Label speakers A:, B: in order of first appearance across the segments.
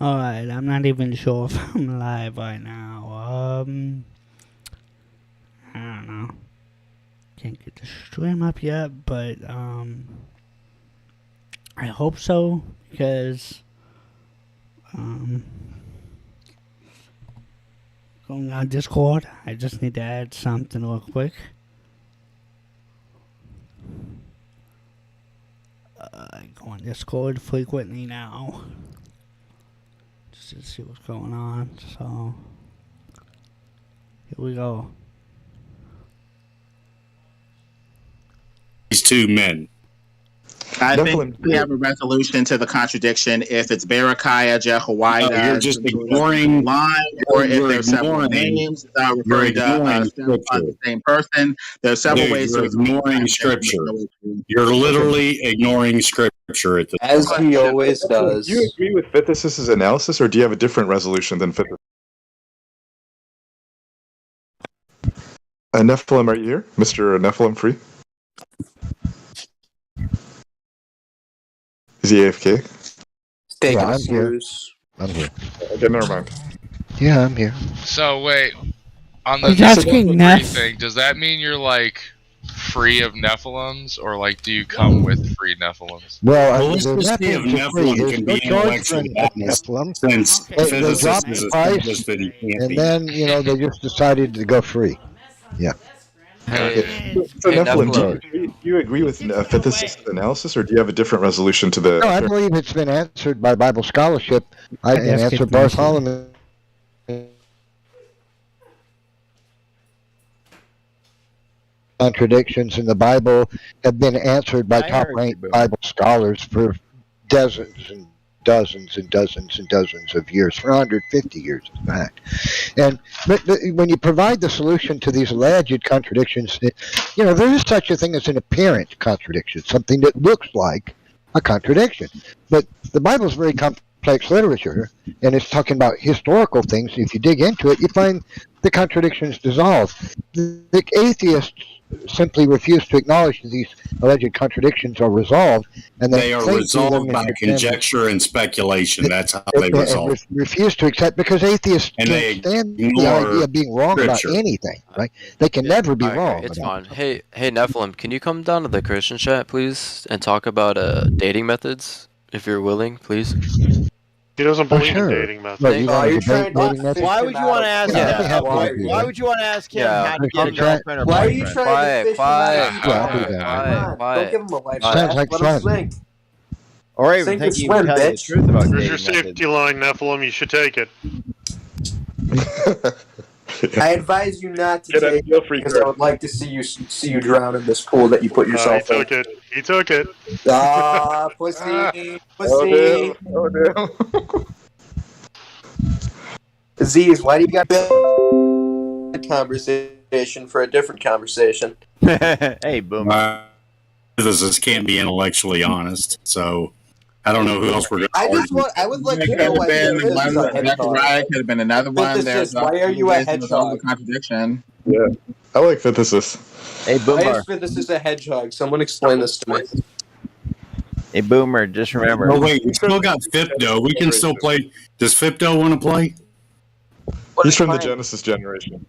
A: Alright, I'm not even sure if I'm live right now. I don't know. Can't get the stream up yet, but I hope so, because going on Discord, I just need to add something real quick. I go on Discord frequently now, just to see what's going on. So here we go.
B: These two men.
C: I think we have a resolution to the contradiction if it's Berechiah, Jehoiada.
B: No, you're just ignoring
C: line, or if there's several names referring to the same person. There's several ways to
B: ignoring scripture. You're literally ignoring scripture at the
D: as he always does.
E: Do you agree with Phthisis's analysis, or do you have a different resolution than Phthis? Nephilim, are you here, Mr. Nephilim Free? Is he AFK?
D: Yeah, I'm here. I'm here.
E: Okay, never mind.
F: Yeah, I'm here.
G: So wait, on the thing, does that mean you're like free of Nephilims, or like do you come with free Nephilims?
F: Well,
B: let's just see if Nephilim can be intellectual
F: Nephilim.
B: Since
F: They dropped the price, and then they just decided to go free. Yeah.
E: So Nephilim, do you agree with Phthisis's analysis, or do you have a different resolution to the...
F: No, I believe it's been answered by Bible scholarship. I can answer Bartholomew. Contradictions in the Bible have been answered by top-ranked Bible scholars for dozens and dozens and dozens and dozens of years, for 150 years, in fact. But when you provide the solution to these alleged contradictions, there is such a thing as an apparent contradiction, something that looks like a contradiction. But the Bible is very complex literature, and it's talking about historical things. If you dig into it, you find the contradictions dissolve. The atheists simply refuse to acknowledge that these alleged contradictions are resolved, and
B: they are resolved by conjecture and speculation. That's how they resolve.
F: Refuse to accept, because atheists can't stand the idea of being wrong about anything, right? They can never be wrong.
H: It's fine. Hey, Nephilim, can you come down to the Christian chat, please, and talk about dating methods, if you're willing, please?
I: He doesn't believe in dating methods.
J: Why would you want to ask him? Why would you want to ask him how to get a girlfriend or boyfriend?
D: Why are you trying to fish
F: Quiet.
D: Don't give him a life.
F: Sounds like fun.
J: Or even think you can tell you the truth about
I: Here's your safety line, Nephilim. You should take it.
D: I advise you not to take it, because I would like to see you drown in this pool that you put yourself in.
I: He took it.
D: Ah, pussy. Pussy.
E: Oh, no.
D: Aziz, why do you got a conversation for a different conversation?
J: Hey, boom.
B: Physicists can't be intellectually honest, so I don't know who else we're going
D: to I would like to know why
C: Zechariah could have been another one.
D: Why are you a hedgehog?
C: Contradiction.
E: Yeah, I like Phthisists.
J: Hey, Boomer.
D: Why is Phthisists a hedgehog? Someone explain this to me.
J: Hey, Boomer, just remember.
B: Oh, wait, we still got Fipto. We can still play. Does Fipto want to play?
E: He's from the Genesis generation.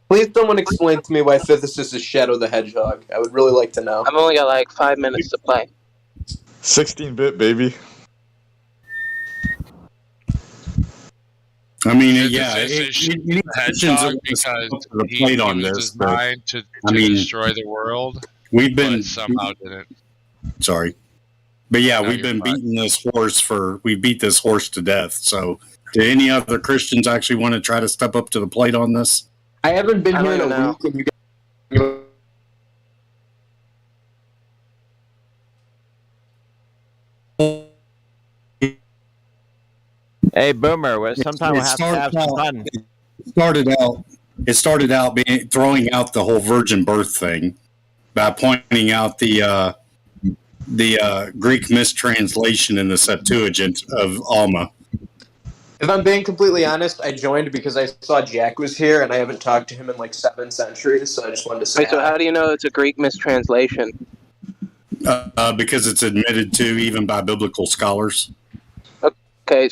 D: Please someone explain to me why Phthisists is Shadow the Hedgehog. I would really like to know.
K: I've only got like 5 minutes to play.
E: 16-bit, baby.
B: I mean,
G: It's
B: yeah,
G: a
B: Christians
G: hedgehog because
B: the
G: he
B: plate on
G: used
B: this,
G: his
B: but,
G: mind to
B: I mean,
G: destroy the world,
B: we've been
G: but somehow didn't.
B: sorry, but yeah,
G: No,
B: we've
G: you're
B: been
G: fine.
B: beating this horse we beat this horse to death. So, do any other Christians actually want to try to step up to the plate on this?
D: I haven't been
H: I
D: here in
H: don't
D: a
H: know.
D: week, and you
J: Hey, Boomer, sometime we'll have to have some fun.
B: It started out being throwing out the whole virgin birth thing by pointing out the Greek mistranslation in the Septuagint of Alma.
D: If I'm being completely honest, I joined because I saw Jack was here, and I haven't talked to him in like 7 centuries, so I just wanted to say
H: Wait, so
D: hi.
H: how do you know it's a Greek mistranslation?
B: Because it's admitted to even by biblical scholars.
H: Okay,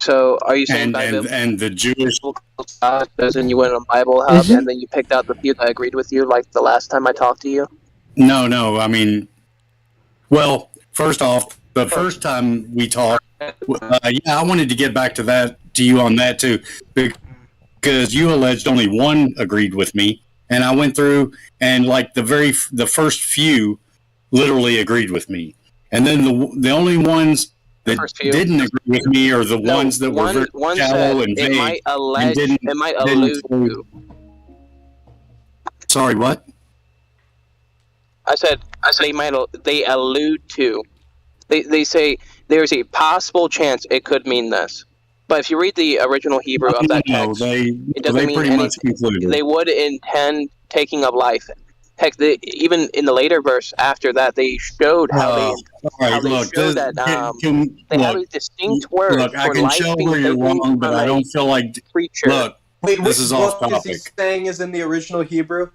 H: so are you saying
B: And the Jewish
H: as in you went on Bible Hub and then you picked out the few that agreed with you, like the last time I talked to you?
B: No. I mean, well, first off, the first time we talked, I wanted to get back to you on that too, because you alleged only one agreed with me, and I went through and like the first few literally agreed with me, and then the only ones that didn't agree with me are the ones that were very shallow and vague.
H: It might allude to.
B: Sorry, what?
H: I said they allude to. They say there's a possible chance it could mean this. But if you read the original Hebrew of that text, it doesn't mean anything. They would intend taking of life. Heck, even in the later verse after that, they showed how they have a distinct word
B: Look,
H: for
B: I can
H: life
B: show
H: being
B: where you're
H: taken
B: wrong, but
H: from
B: I
H: a
B: don't feel like.
H: creature.
B: Look,
D: Wait,
B: this is off
D: what is he
B: topic.
D: saying is in the original Hebrew?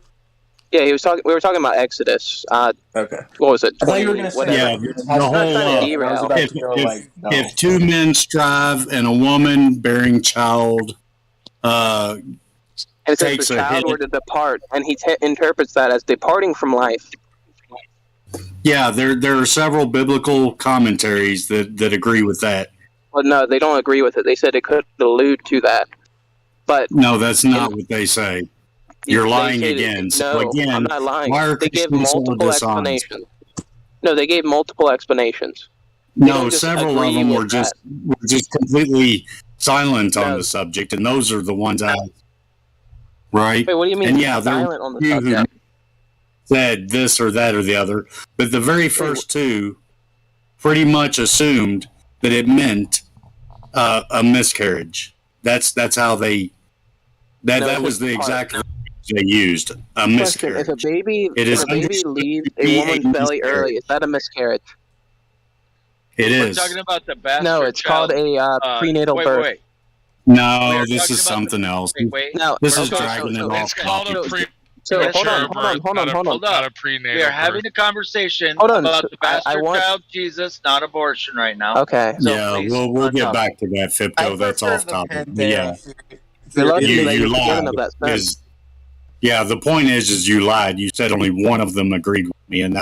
H: Yeah, he was talking. We were talking about Exodus.
D: Okay.
H: What was it?
D: I thought you were going to say
B: Yeah, the whole if two men strive and a woman bearing child
H: And it says
B: takes
H: the
B: a
H: child
B: hit.
H: were to depart, and he interprets that as departing from life.
B: Yeah, there are several biblical commentaries that agree with that.
H: Well, no, they don't agree with it. They said it could allude to that. But
B: No, that's not what they say. You're lying again. So
H: No,
B: again,
H: I'm not lying.
B: why are
H: They gave
B: Christians so
H: multiple
B: dishonest?
H: explanations. No, they gave multiple explanations. They
B: No,
H: don't just
B: several of
H: agree
B: them
H: with
B: were just completely silent on
H: No.
B: the subject, and those are the ones right.
H: Wait, what do you mean
B: And yeah, there
H: silent
B: were
H: on the
B: few who
H: subject?
B: said this or that or the other, but the very first two pretty much assumed that it meant a miscarriage. That's how they that was the exact word they used. A
H: Question:
B: miscarriage.
H: If a baby leaves a
B: be
H: woman's
B: a
H: belly
B: miscarriage.
H: early, is that a miscarriage?
B: It
K: We're
B: is.
K: talking about the bastard
H: No, it's
K: child.
H: called a prenatal
K: wait,
H: birth.
K: Wait.
B: No,
K: We are
B: this
K: talking
B: is
K: about
B: something else.
K: Wait.
H: No,
B: This is
H: okay,
B: dragging it
G: It's
B: off
G: called a
B: topic.
H: So hold
G: premature
H: on.
G: birth,
H: Hold
G: not
H: on.
G: a
K: We
G: prenatal
K: are having
G: birth.
K: a conversation
H: Hold on,
K: about
H: so
K: the bastard
H: want-
K: child Jesus, not abortion right now.
H: Okay.
K: So
B: Yeah,
K: please,
B: we'll
K: on
B: get
K: topic.
B: back to that, Fipto. That's off topic. But yeah,
H: You're lucky
B: you
H: that you're
B: lied.
H: beginning of that sentence.
B: 'Cause- yeah, the point is you lied. You said only one of them agreed with me, and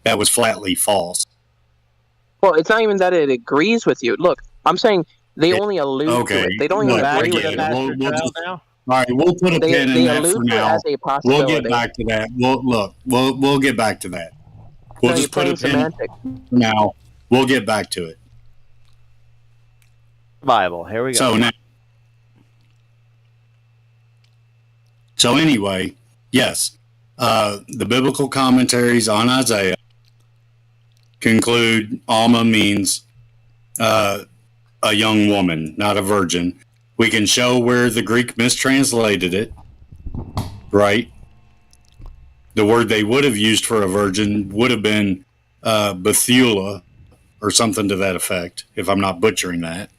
B: that was flatly false.
H: Well, it's not even that it agrees with you. Look, I'm saying they only allude
B: Okay,
H: to it. They don't even
B: look, I
H: agree with
B: get
H: it.
B: it. We'll
J: Child
B: just,
J: now?
B: all right, we'll put a pin in
H: They
B: that
H: allude
B: for
H: to it
B: now.
H: as a
B: We'll
H: possibility.
B: get back to that. We'll get back to that. We'll
H: No,
B: just put
H: you're
B: a pin
H: playing semantics.
B: for now. We'll get back to it.
J: Bible. Here we go.
B: So now, so anyway, yes, the biblical commentaries on Isaiah conclude Alma means a young woman, not a virgin. We can show where the Greek mistranslated it, right? The word they would have used for a virgin would have been Bethula or something to that effect, if I'm not butchering that.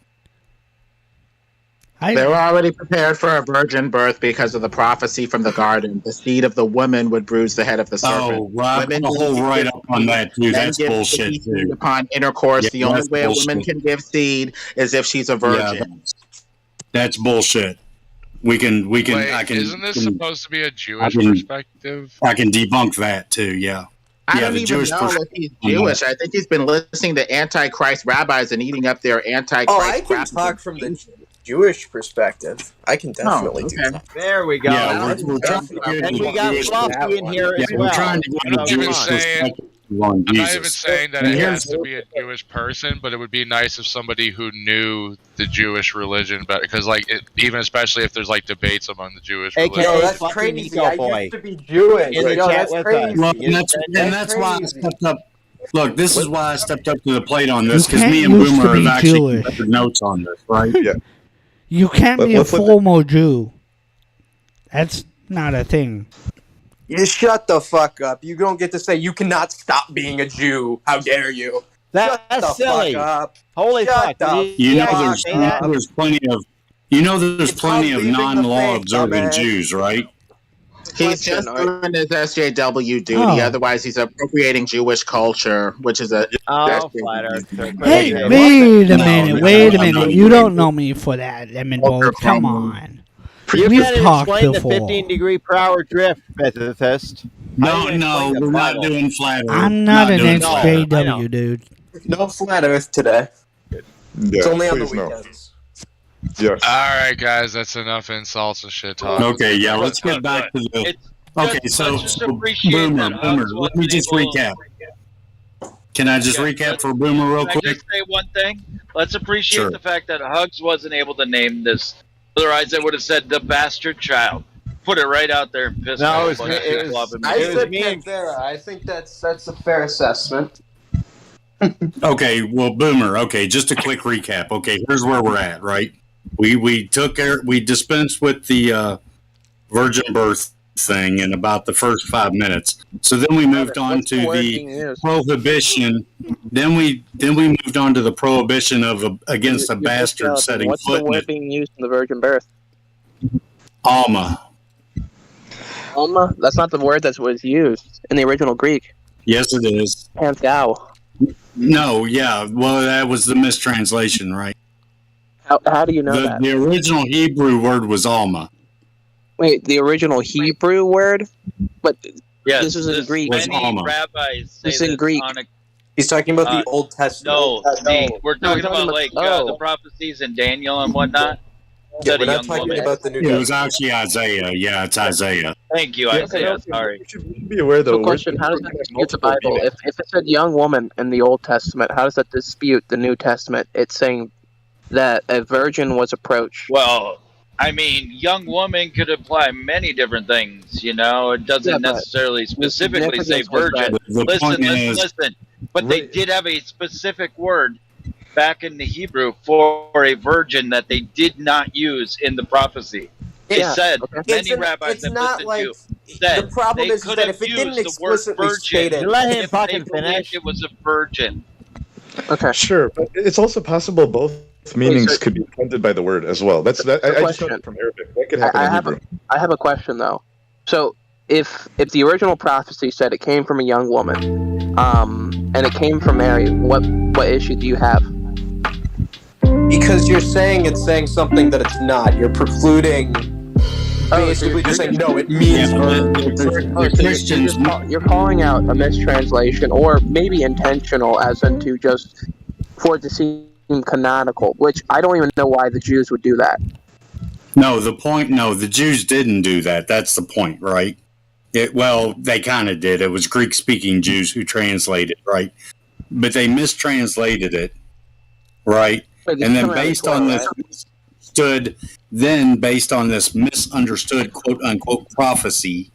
C: They were already prepared for a virgin birth because of the prophecy from the garden. The seed of the woman would bruise the head of the serpent.
B: Oh, right.
C: Women
B: I'll hold
C: give
B: right up on that, too.
C: men
B: That's
C: give
B: bullshit,
C: seed
B: too.
C: upon intercourse.
B: Yeah,
C: the only
B: that's
C: way
B: bullshit.
C: a woman can give seed is if she's a virgin.
B: That's bullshit. We can.
G: Wait,
B: I can.
G: isn't this supposed to be a Jewish
B: I can-
G: perspective?
B: I can debunk that too. Yeah.
C: I
B: Yeah,
C: don't
B: the
C: even
B: Jewish
C: know
B: person-
C: if he's Jewish. I think he's been listening to Antichrist rabbis and eating up their Antichrist.
D: Oh, I can talk from the Jewish perspective, I can definitely do that.
J: There we go.
B: Yeah, we're trying to get
J: And we got Fluffy in here as well.
B: we're trying to get a Jewish perspective on
G: I'm not even
B: Jesus.
G: saying that
B: And
G: it
B: here's
G: has to be a Jewish person, but it would be nice if somebody who knew the Jewish religion better, because even especially if there's debates among the Jewish religion.
D: Yo, that's crazy. I used to be Jewish.
J: In the
D: Yo,
J: chat
D: that's
J: with
D: crazy.
J: us.
B: Look, and that's why I stepped up. Look, this is why I stepped up to the plate on this, because
A: can't
B: me and
A: used to
B: Boomer
A: be
B: have actually
A: Jewish.
B: compared notes on this, right?
E: Yeah.
A: You can't be a
E: Let's look at-
A: formal Jew. That's not a thing.
D: You shut the fuck up. You don't get to say you cannot stop being a Jew. How dare you?
J: That's
D: Shut the
J: silly.
D: fuck up.
J: Holy
D: Shut
J: fuck.
D: the
B: You know,
J: Yeah,
B: there's
J: say that.
B: plenty of
D: It's
B: plenty
D: called
B: of
D: leaving the
B: non-law
D: faith,
B: observant
D: dumbass.
B: Jews, right?
C: He's just doing his SJW duty.
A: Oh.
C: Otherwise, he's appropriating Jewish culture, which is a.
J: Oh, flat earth.
A: Hey,
B: No,
A: wait a
B: no,
A: minute,
B: no,
A: wait a
B: no,
A: minute.
B: no.
A: You don't know me for that, Lemon Bowl. Come on.
J: You
A: We've
J: can't
A: talked
J: explain
A: before.
J: the 15-degree-per-hour drift, physicist.
B: No,
J: I
B: no,
J: explained the
B: we're not
J: Bible.
B: doing flat Earth.
A: I'm not an
B: doing flat Earth.
A: SJW, dude.
D: No flat Earth today. It's only on the
E: please, no.
D: weekends.
E: Yes.
G: Alright, guys, that's enough insults and shit talk.
B: Okay, yeah, let's get back to the.
K: It's
B: Okay,
K: just-
B: so
K: let's just appreciate
B: Boomer,
K: that
B: Boomer,
K: Hugs
B: let me
K: wasn't
B: just
K: able-
B: recap. Can I just
K: Yeah,
B: recap for Boomer real
K: Can I
B: quick?
K: just say one thing? Let's appreciate
B: Sure.
K: the fact that Hugs wasn't able to name this. Otherwise, I would have said the bastard child. Put it right out there and piss
J: No,
K: off
J: it was
K: a bunch of
J: me- it
K: people
J: was-
K: off in
D: I
K: me.
J: It was
D: said
J: me and-
D: Panthera. I think that's a fair assessment.
B: Okay, well, Boomer. Okay, just a quick recap. Okay, here's where we're at. Right, we dispensed with the virgin birth thing in about the first 5 minutes. So then we moved on
H: What's
B: to
H: the word
B: the
H: being used?
B: prohibition. Then we moved on to the prohibition of against a
H: You're
B: bastard
H: just
B: setting
H: What's
B: foot
H: the
B: in
H: word
B: it.
H: being used in the virgin birth?
B: Alma.
H: Alma? That's not the word that was used in the original Greek.
B: Yes, it is.
H: Panthao.
B: No, yeah. Well, that was the mistranslation, right?
H: How do you know that?
B: The original Hebrew word was Alma.
H: Wait, the original Hebrew word? But
K: Yes,
H: this is in Greek.
B: was
K: Many
B: Alma.
K: rabbis say
H: This is in
K: this
H: Greek.
K: on a
D: He's talking about
K: Uh,
D: the Old Testament.
K: No, we're talking about
H: oh.
K: the prophecies in Daniel and whatnot.
D: Yeah,
K: Said
D: we're
K: a
D: not
K: young
D: talking
K: woman.
D: about the New
B: It was
D: Testament.
B: actually Isaiah. Yeah, it's Isaiah.
K: Thank you,
E: Yeah,
K: Isaiah. Sorry.
E: You should be aware, though.
H: So question, how does that dispute the Bible? If it said young woman in the Old Testament, how does that dispute the New Testament? It's saying that a virgin was approached.
K: Well, I mean, young woman could imply many different things. You know, it doesn't
H: Yeah, but
K: necessarily specifically say
H: significance was
K: virgin.
B: The point is,
K: Listen. But they did have a specific word back in the Hebrew for a virgin that they did not use in the prophecy. It
H: Yeah,
K: said,
H: okay.
K: many rabbis
D: it's
K: that
D: not
K: listened
D: like
K: to said
D: the problem
K: they
D: is
K: could
D: that
K: have
D: if it
K: used
D: didn't
K: the word
D: explicitly state
K: virgin
D: it,
J: Let him
K: if they
J: fucking
K: believed
J: finish.
K: it was a virgin.
H: Okay.
E: Sure, but it's also possible both meanings
H: so-
E: could be intended by the word as well. That's that. I just know
H: Question.
E: that from Arabic. That could happen
H: I
E: in
H: have
E: Hebrew.
H: I have a question though. So if the original prophecy said it came from a young woman, and it came from Mary, what issue do you have?
D: because you're saying it's saying something that it's not. You're precluding. Basically, just saying no. It means
B: yeah,
D: virgin.
H: Oh, so
B: Christians.
H: you're calling out a mistranslation, or maybe intentional, as into just for it to seem canonical, which I don't even know why the Jews would do that.
B: No, the Jews didn't do that. That's the point, right? Well, they kind of did. It was Greek-speaking Jews who translated, right? But they mistranslated it, right?
H: Wait, this
B: And
H: is
B: then
H: coming out of
B: based
H: Torah,
B: on this
H: right?
B: based on this misunderstood quote-unquote prophecy,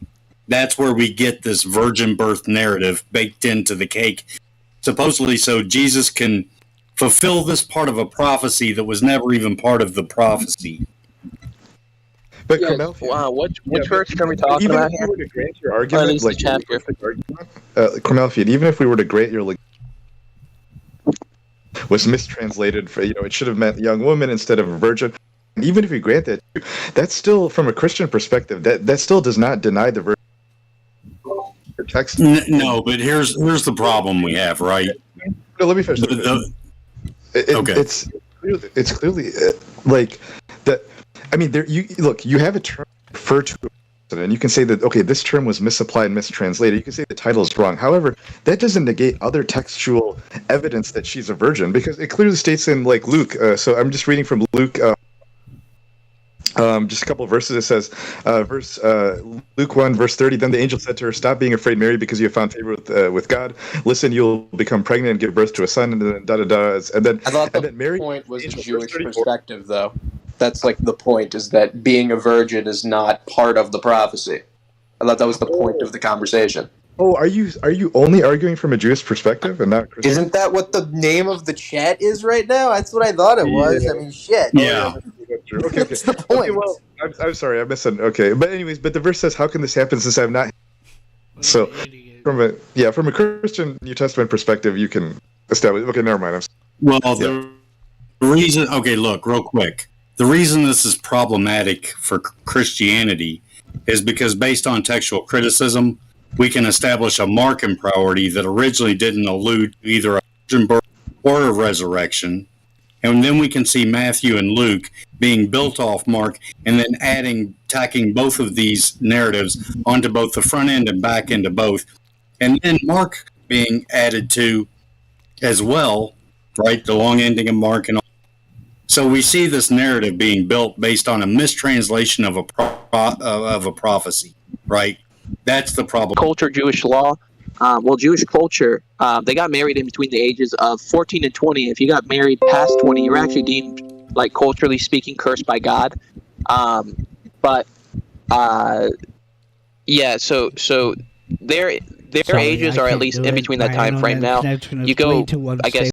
B: that's where we get this virgin birth narrative baked into the cake, supposedly so Jesus can fulfill this part of a prophecy that was never even part of the prophecy.
E: But
H: Yeah,
E: Cormelfian,
H: wow, which
E: Yeah,
H: verse are we talking
E: even
H: about
E: if
H: here?
E: we were to grant your
H: Or at
E: argument,
H: least the
E: like
H: chapter.
E: Cormelfian, even if we were to grant your was mistranslated for, it should have meant young woman instead of a virgin. And even if you grant that, that's still, from a Christian perspective, that still does not deny the virgin text.
B: No, but here's the problem we have, right?
E: No, let me finish.
B: Okay.
E: It's clearly like that. I mean, you have a term refer to, and you can say that, okay, this term was misapplied, mistranslated. You can say the title is wrong. However, that doesn't negate other textual evidence that she's a virgin, because it clearly states in, like, Luke. So I'm just reading from Luke Just a couple of verses. It says, Luke 1, verse 30. Then the angel said to her, "Stop being afraid, Mary, because you have found favor with God. Listen, you'll become pregnant and give birth to a son." And then and then
D: I thought the
E: Mary
D: point was a Jewish perspective, though. That's like the point, is that being a virgin is not part of the prophecy. I thought that was the point of the conversation.
E: Oh, are you only arguing from a Jewish perspective and not Christian?
D: Isn't that what the name of the chat is right now? That's what I thought it was.
E: Yeah.
D: I mean, shit.
B: Yeah.
E: Okay.
D: That's the point.
E: Okay, well, I'm sorry, I missed it. Okay, but anyways, but the verse says, "How can this happen since I'm not?" So, from a Christian New Testament perspective, you can establish. Okay, never mind.
B: Well, the reason. Okay, look, real quick. The reason this is problematic for Christianity is because, based on textual criticism, we can establish a Markan priority that originally didn't allude to either a virgin birth or a resurrection. And then we can see Matthew and Luke being built off Mark and then tacking both of these narratives onto both the front end and back end of both. And then Mark being added to as well, right? The long ending of Mark and all. So we see this narrative being built based on a mistranslation of a prophecy, right? That's the problem.
H: Culture, Jewish law. Jewish culture, they got married in between the ages of 14 and 20. If you got married past 20, you're actually deemed, like, culturally speaking, cursed by God. So their ages are at least in between that time frame now. You go, I guess,